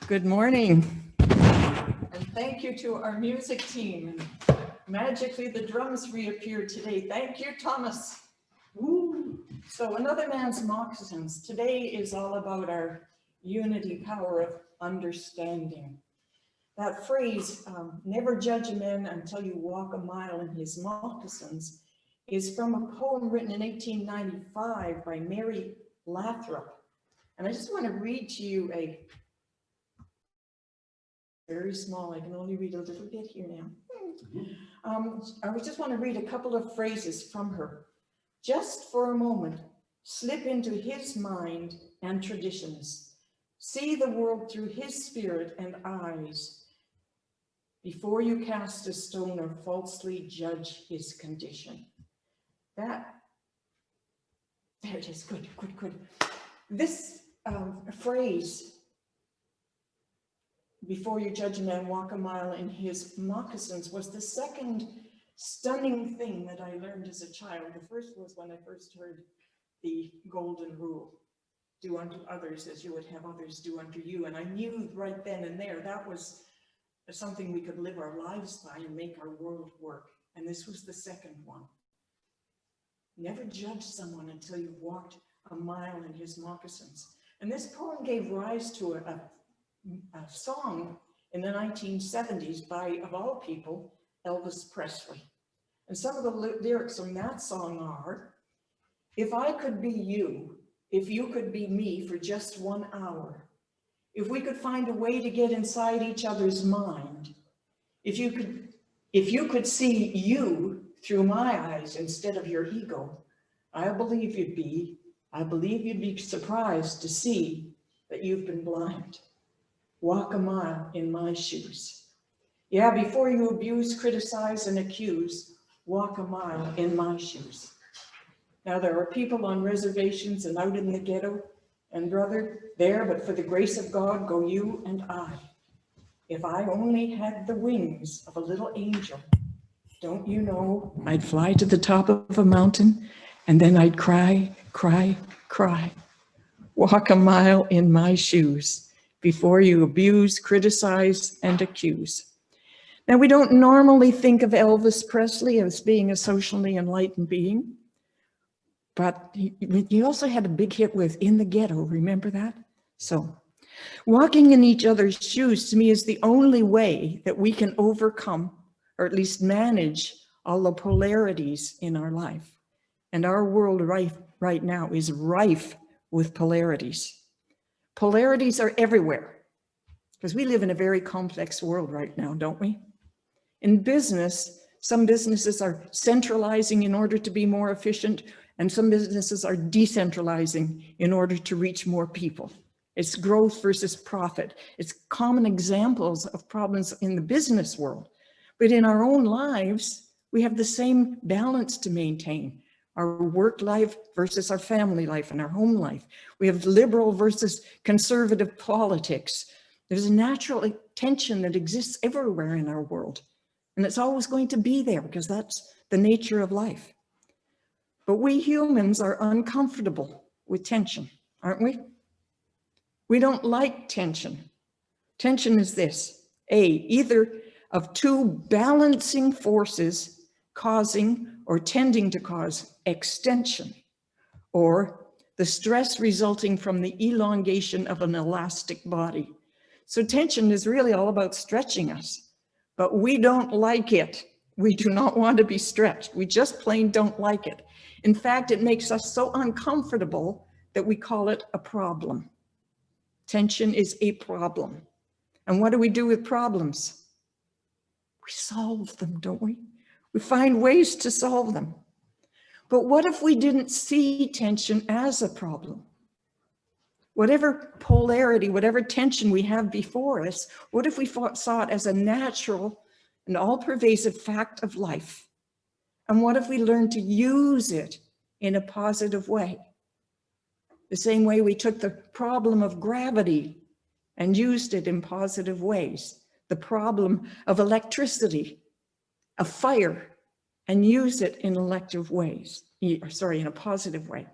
Good morning, and thank you to our music team. And magically, the drums reappeared today. Thank you, Thomas. Woo. So another man's moccasins. Today is all about our unity power of understanding. That phrase, never judge a man until you walk a mile in his moccasins, is from a poem written in 1895 by Mary Lathrop. And I just want to read to you a very small, I can only read a little bit here now. I just want to read a couple of phrases from her. Just for a moment, slip into his mind and traditions. See the world through his spirit and eyes before you cast a stone or falsely judge his condition. There it is, good. This phrase, before you judge a man, walk a mile in his moccasins, was the second stunning thing that I learned as a child. The first was when I first heard the golden rule, do unto others as you would have others do unto you. And I knew right then and there that was something we could live our lives by and make our world work. And this was the second one. Never judge someone until you've walked a mile in his moccasins. And this poem gave rise to a song in the 1970s by, of all people, Elvis Presley. And some of the lyrics from that song are, if I could be you, if you could be me for just 1 hour, if we could find a way to get inside each other's mind, if you could see you through my eyes instead of your ego, I believe you'd be surprised to see that you've been blind. Walk a mile in my shoes. Yeah, before you abuse, criticize, and accuse, walk a mile in my shoes. Now, there are people on reservations and out in the ghetto, and brother, there, but for the grace of God, go you and I. If I only had the wings of a little angel, don't you know, I'd fly to the top of a mountain, and then I'd cry, cry, cry. Walk a mile in my shoes before you abuse, criticize, and accuse. Now, we don't normally think of Elvis Presley as being a socially enlightened being, but he also had a big hit with In the Ghetto, remember that? So, walking in each other's shoes to me is the only way that we can overcome, or at least manage, all the polarities in our life. And our world right now is rife with polarities. Polarities are everywhere, because we live in a very complex world right now, don't we? In business, some businesses are centralizing in order to be more efficient, and some businesses are decentralizing in order to reach more people. It's growth versus profit. It's common examples of problems in the business world. But in our own lives, we have the same balance to maintain. Our work life versus our family life and our home life. We have liberal versus conservative politics. There's a natural tension that exists everywhere in our world. And it's always going to be there because that's the nature of life. But we humans are uncomfortable with tension, aren't we? We don't like tension. Tension is this, either of two balancing forces causing or tending to cause extension, or the stress resulting from the elongation of an elastic body. So tension is really all about stretching us, but we don't like it. We do not want to be stretched. We just plain don't like it. In fact, it makes us so uncomfortable that we call it a problem. Tension is a problem. And what do we do with problems? We solve them, don't we? We find ways to solve them. But what if we didn't see tension as a problem? Whatever polarity, whatever tension we have before us, what if we saw it as a natural and all-pervasive fact of life? And what if we learned to use it in a positive way? The same way we took the problem of gravity and used it in positive ways. The problem of electricity, of fire, and use it in elective ways, in a positive way.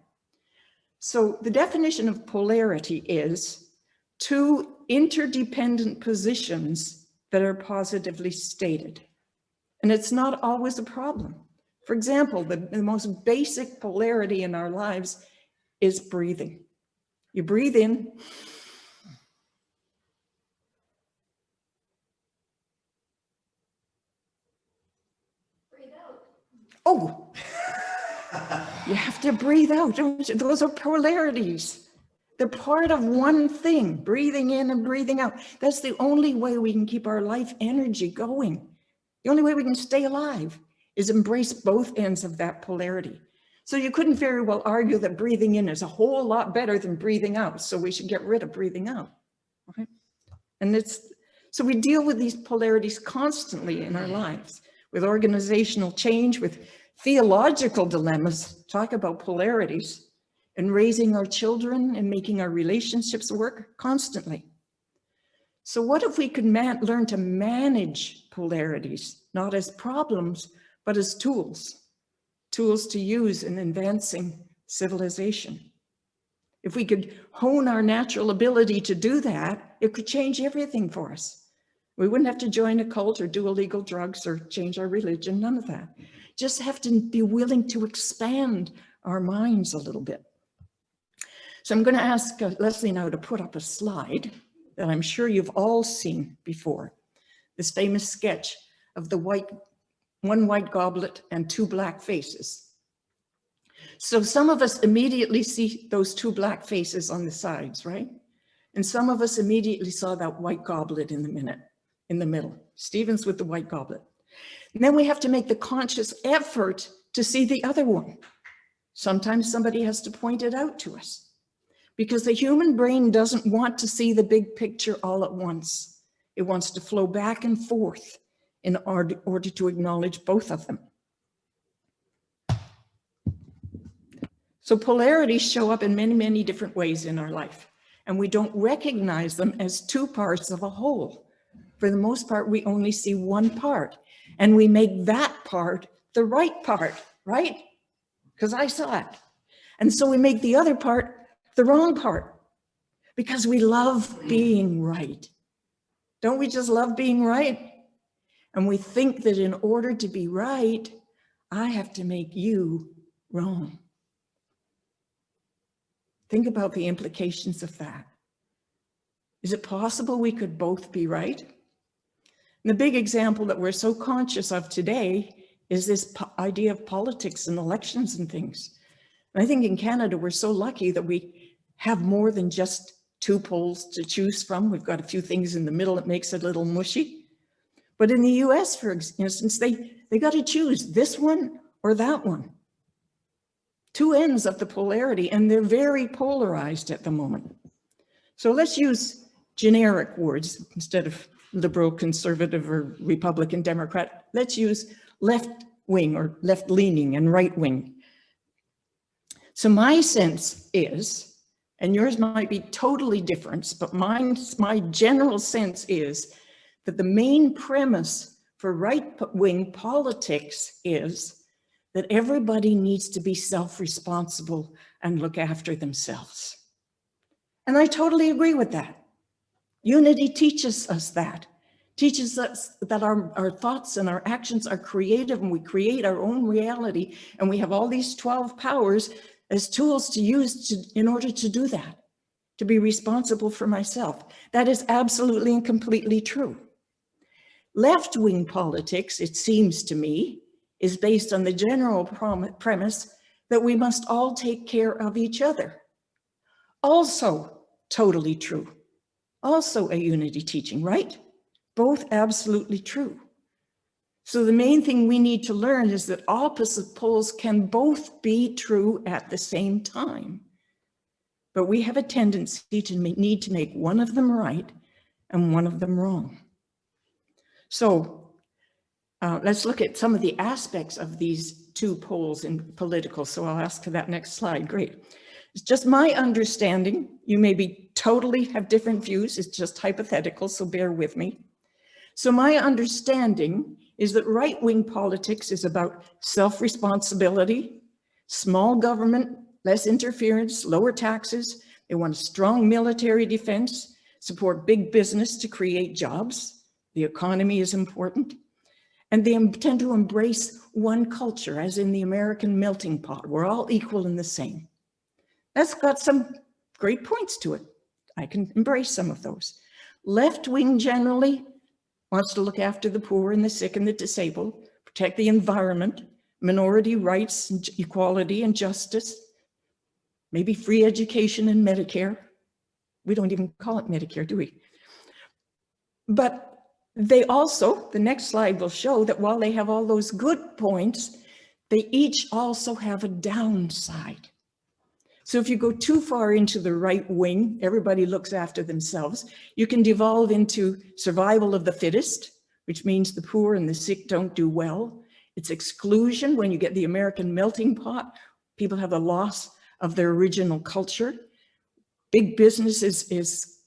So the definition of polarity is two interdependent positions that are positively stated. And it's not always a problem. For example, the most basic polarity in our lives is breathing. You breathe in. Breathe out. Oh, you have to breathe out, don't you? Those are polarities. They're part of one thing, breathing in and breathing out. That's the only way we can keep our life energy going. The only way we can stay alive is embrace both ends of that polarity. So you couldn't very well argue that breathing in is a whole lot better than breathing out, so we should get rid of breathing out. Okay? And so we deal with these polarities constantly in our lives, with organizational change, with theological dilemmas, talk about polarities, and raising our children and making our relationships work constantly. So what if we could learn to manage polarities, not as problems, but as tools to use in advancing civilization? If we could hone our natural ability to do that, it could change everything for us. We wouldn't have to join a cult or do illegal drugs or change our religion, none of that. Just have to be willing to expand our minds a little bit. So I'm going to ask Leslie now to put up a slide that I'm sure you've all seen before. This famous sketch of the one white goblet and two black faces. So some of us immediately see those two black faces on the sides, right? And some of us immediately saw that white goblet in the middle. Stephen's with the white goblet. And then we have to make the conscious effort to see the other one. Sometimes somebody has to point it out to us, because the human brain doesn't want to see the big picture all at once. It wants to flow back and forth in order to acknowledge both of them. So polarities show up in many, many different ways in our life, and we don't recognize them as two parts of a whole. For the most part, we only see one part, and we make that part the right part, right? Because I saw it. And so we make the other part the wrong part, because we love being right. Don't we just love being right? And we think that in order to be right, I have to make you wrong. Think about the implications of that. Is it possible we could both be right? And the big example that we're so conscious of today is this idea of politics and elections and things. And I think in Canada, we're so lucky that we have more than just two poles to choose from. We've got a few things in the middle that makes it a little mushy. But in the US, for instance, they got to choose this one or that one. Two ends of the polarity, and they're very polarized at the moment. So let's use generic words instead of liberal, conservative, or Republican, Democrat. Let's use left wing or left leaning and right wing. So my sense is, and yours might be totally different, but my general sense is that the main premise for right-wing politics is that everybody needs to be self-responsible and look after themselves. And I totally agree with that. Unity teaches us that. Teaches us that our thoughts and our actions are creative, and we create our own reality, and we have all these 12 powers as tools to use in order to do that, to be responsible for myself. That is absolutely and completely true. Left-wing politics, it seems to me, is based on the general premise that we must all take care of each other. Also totally true. Also a unity teaching, right? Both absolutely true. So the main thing we need to learn is that opposite poles can both be true at the same time. But we have a tendency to need to make one of them right and one of them wrong. So let's look at some of the aspects of these two poles in political. So I'll ask for that next slide. Great. It's just my understanding. You maybe totally have different views. It's just hypothetical, so bear with me. So my understanding is that right-wing politics is about self-responsibility, small government, less interference, lower taxes. They want a strong military defense. support big business to create jobs. The economy is important. And they tend to embrace one culture, as in the American melting pot. We're all equal and the same. That's got some great points to it. I can embrace some of those. Left wing generally wants to look after the poor and the sick and the disabled, protect the environment, minority rights, and equality and justice, maybe free education and Medicare. We don't even call it Medicare, do we? But they also, the next slide will show that while they have all those good points, they each also have a downside. So if you go too far into the right wing, everybody looks after themselves, you can devolve into survival of the fittest, which means the poor and the sick don't do well. It's exclusion when you get the American melting pot. People have a loss of their original culture. Big business is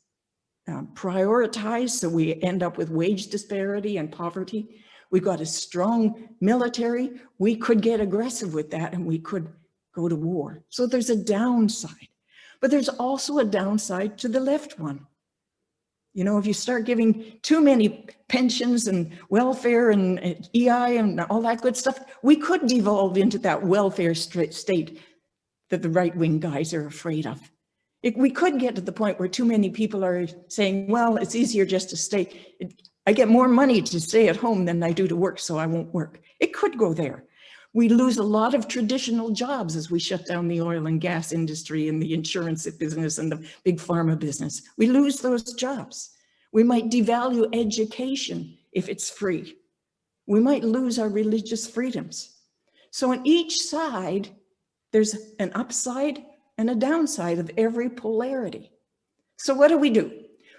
prioritized, so we end up with wage disparity and poverty. We've got a strong military. We could get aggressive with that and we could go to war. So there's a downside, but there's also a downside to the left one. You know, if you start giving too many pensions and welfare and EI and all that good stuff, we could devolve into that welfare state that the right-wing guys are afraid of. We could get to the point where too many people are saying, well, it's easier just to stay. I get more money to stay at home than I do to work, so I won't work. It could go there. We lose a lot of traditional jobs as we shut down the oil and gas industry and the insurance business and the big pharma business. We lose those jobs. We might devalue education if it's free. We might lose our religious freedoms. So on each side, there's an upside and a downside of every polarity. So what do?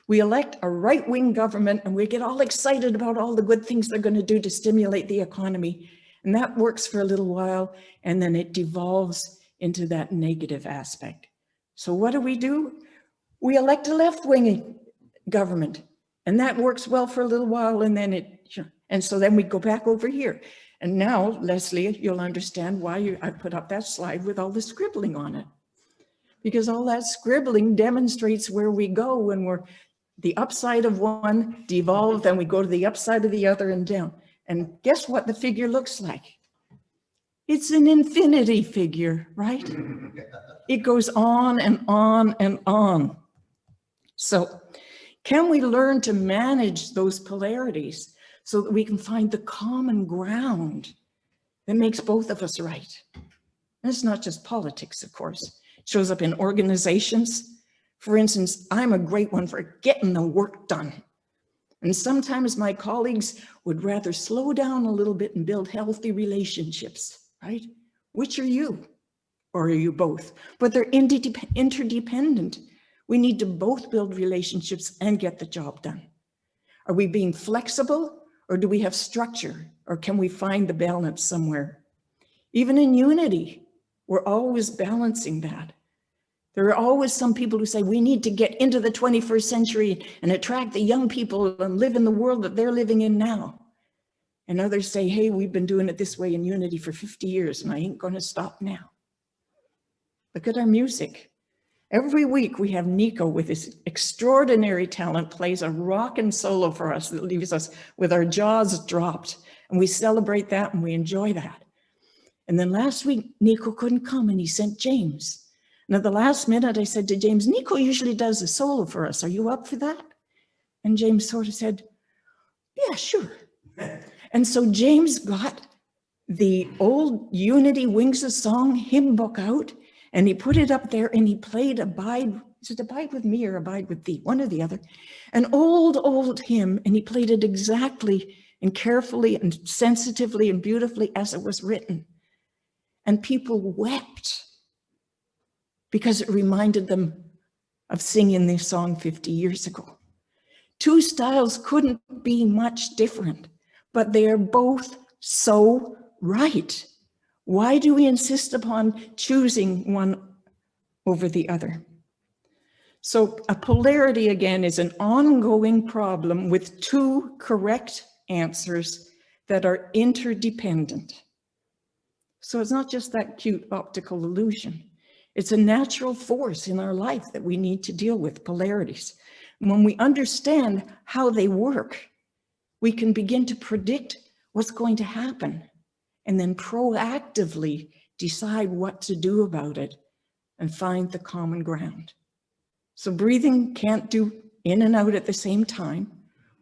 We elect a right-wing government and we get all excited about all the good things they're going to do to stimulate the economy. And that works for a little while, and then it devolves into that negative aspect. So what do? We elect a left-wing government, and that works well for a little while, and then so then we go back over here. And now, Leslie, you'll understand why I put up that slide with all the scribbling on it. Because all that scribbling demonstrates where we go when we're the upside of one devolve, then we go to the upside of the other and down. And guess what the figure looks like? It's an infinity figure, right? It goes on and on and on. So can we learn to manage those polarities so that we can find the common ground that makes both of us right? And it's not just politics, of course. It shows up in organizations. For instance, I'm a great one for getting the work done. And sometimes my colleagues would rather slow down a little bit and build healthy relationships, right? Which are you? Or are you both? But they're interdependent. We need to both build relationships and get the job done. Are we being flexible, or do we have structure? Or can we find the balance somewhere? Even in unity, we're always balancing that. There are always some people who say we need to get into the 21st century and attract the young people and live in the world that they're living in now. And others say, hey, we've been doing it this way in unity for 50 years and I ain't going to stop now. Look at our music. Every week we have Nico with his extraordinary talent plays a rockin' solo for us that leaves us with our jaws dropped. And we celebrate that and we enjoy that. And then last week, Nico couldn't come and he sent James. And at the last minute, I said to James, Nico usually does a solo for us. Are you up for that? And James sort of said, yeah, sure. And so James got the old Unity Wings of Song hymn book out and he put it up there and he played Abide, is it Abide with Me or Abide with Thee? One or the other. An old hymn, and he played it exactly and carefully and sensitively and beautifully as it was written. And people wept, because it reminded them of singing this song 50 years ago. Two styles couldn't be much different, but they are both so right. Why do we insist upon choosing one over the other? So a polarity, again, is an ongoing problem with two correct answers that are interdependent. So it's not just that cute optical illusion. It's a natural force in our life that we need to deal with, polarities. And when we understand how they work, we can begin to predict what's going to happen and then proactively decide what to do about it and find the common ground. So breathing can't do in and out at the same time.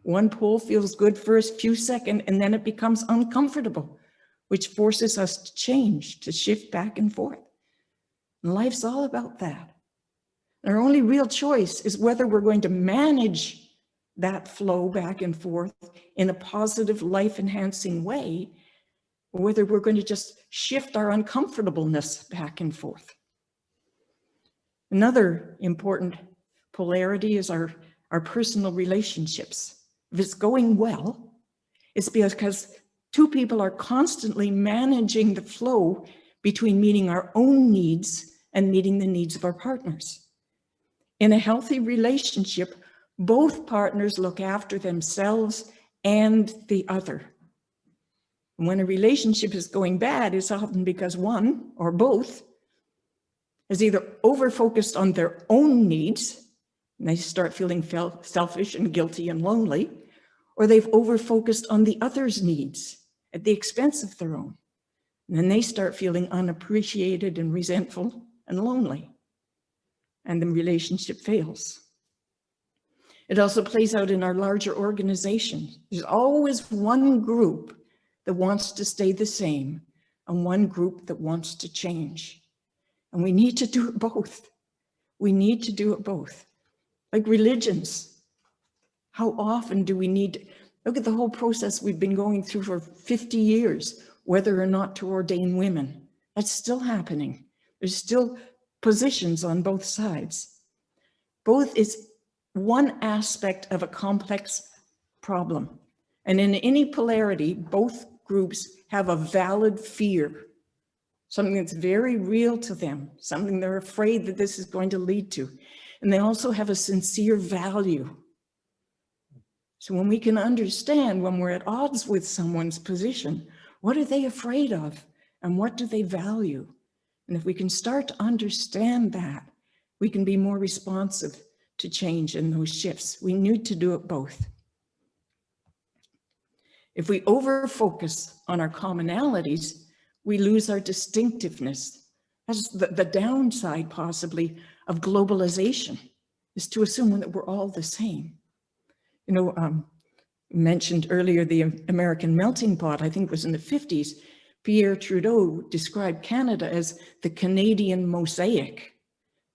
One pull feels good for a few seconds and then it becomes uncomfortable, which forces us to change, to shift back and forth. And life's all about that. Our only real choice is whether we're going to manage that flow back and forth in a positive, life-enhancing way, or whether we're going to just shift our uncomfortableness back and forth. Another important polarity is our personal relationships. If it's going well, it's because two people are constantly managing the flow between meeting our own needs and meeting the needs of our partners. In a healthy relationship, both partners look after themselves and the other. And when a relationship is going bad, it's often because one or both is either over-focused on their own needs, and they start feeling selfish and guilty and lonely, or they've over-focused on the other's needs at the expense of their own. And then they start feeling unappreciated and resentful and lonely, and the relationship fails. It also plays out in our larger organization. There's always one group that wants to stay the same and one group that wants to change. And we need to do it both. We need to do it both. Like religions, how often do we need, look at the whole process we've been going through for 50 years, whether or not to ordain women. That's still happening. There's still positions on both sides. Both is one aspect of a complex problem. And in any polarity, both groups have a valid fear, something that's very real to them, something they're afraid that this is going to lead to. And they also have a sincere value. So when we can understand when we're at odds with someone's position, what are they afraid of and what do they value? And if we can start to understand that, we can be more responsive to change in those shifts. We need to do it both. If we over-focus on our commonalities, we lose our distinctiveness. That's the downside, possibly, of globalization, is to assume that we're all the same. You know, mentioned earlier the American melting pot, I think it was in the 50s, Pierre Trudeau described Canada as the Canadian mosaic.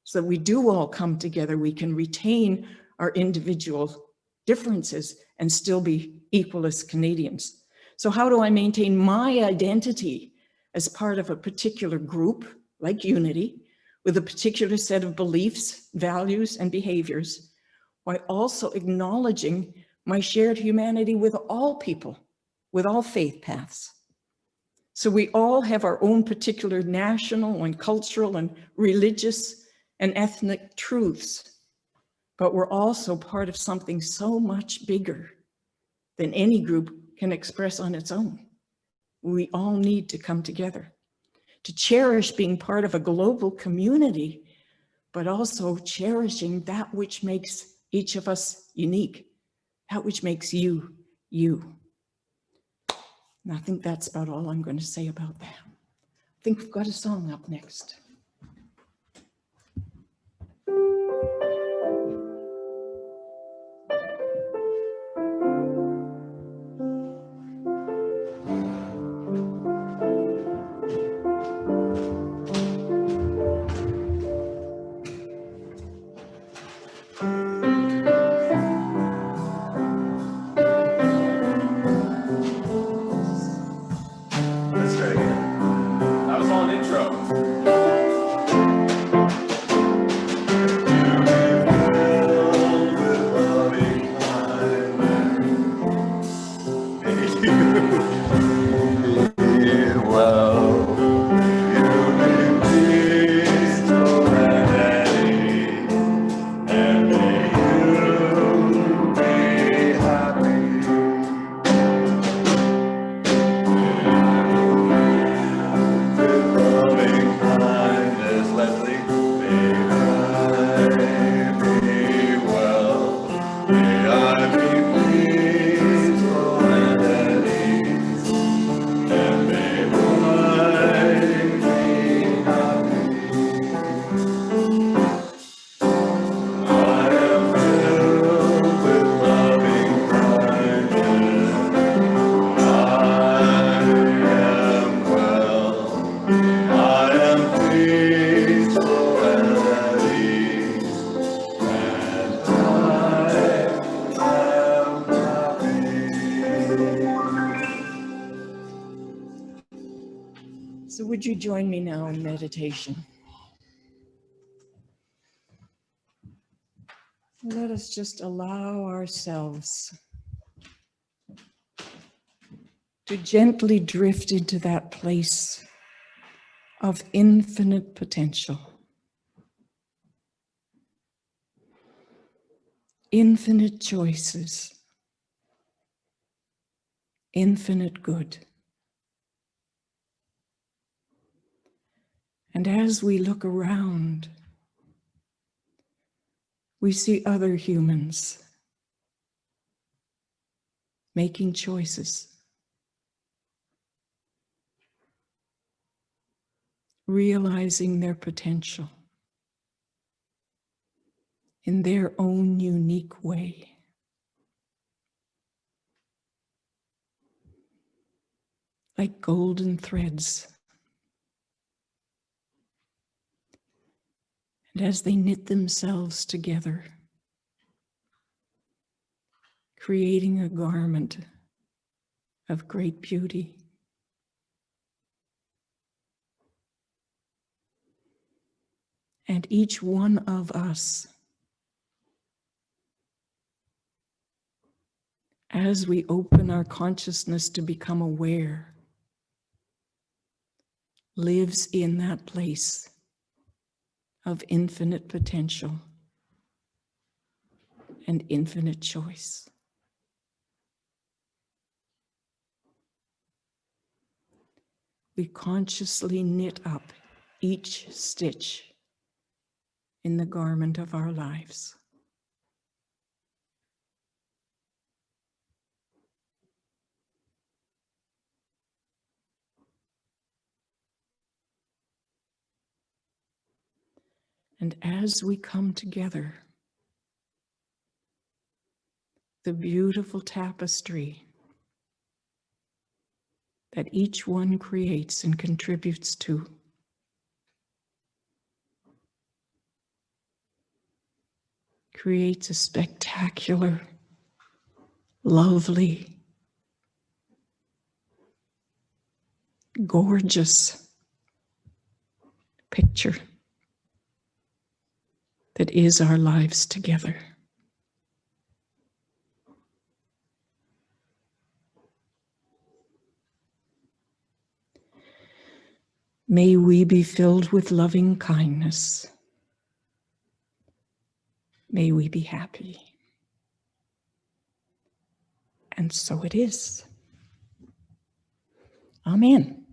So we do all come together, we can retain our individual differences and still be equal as Canadians. So how do I maintain my identity as part of a particular group, like Unity, with a particular set of beliefs, values, and behaviors, while also acknowledging my shared humanity with all people, with all faith paths? So we all have our own particular national and cultural and religious and ethnic truths, but we're also part of something so much bigger than any group can express on its own. We all need to come together to cherish being part of a global community, but also cherishing that which makes each of us unique, that which makes you, you. And I think that's about all I'm going to say about that. I think we've got a song up next. That was all an intro. would you join me now in meditation? Let us just allow ourselves to gently drift into that place of infinite potential, infinite choices, infinite good. And as we look around, we see other humans making choices, realizing their potential in their own unique way. Like golden threads. And as they knit themselves together, creating a garment of great beauty. And each one of us, as we open our consciousness to become aware, lives in that place of infinite potential and infinite choice. We consciously knit up each stitch in the garment of our lives. And as we come together, the beautiful tapestry that each one creates and contributes to creates a spectacular, lovely, gorgeous picture that is our lives together. May we be filled with loving kindness. May we be happy. And so it is. Amen.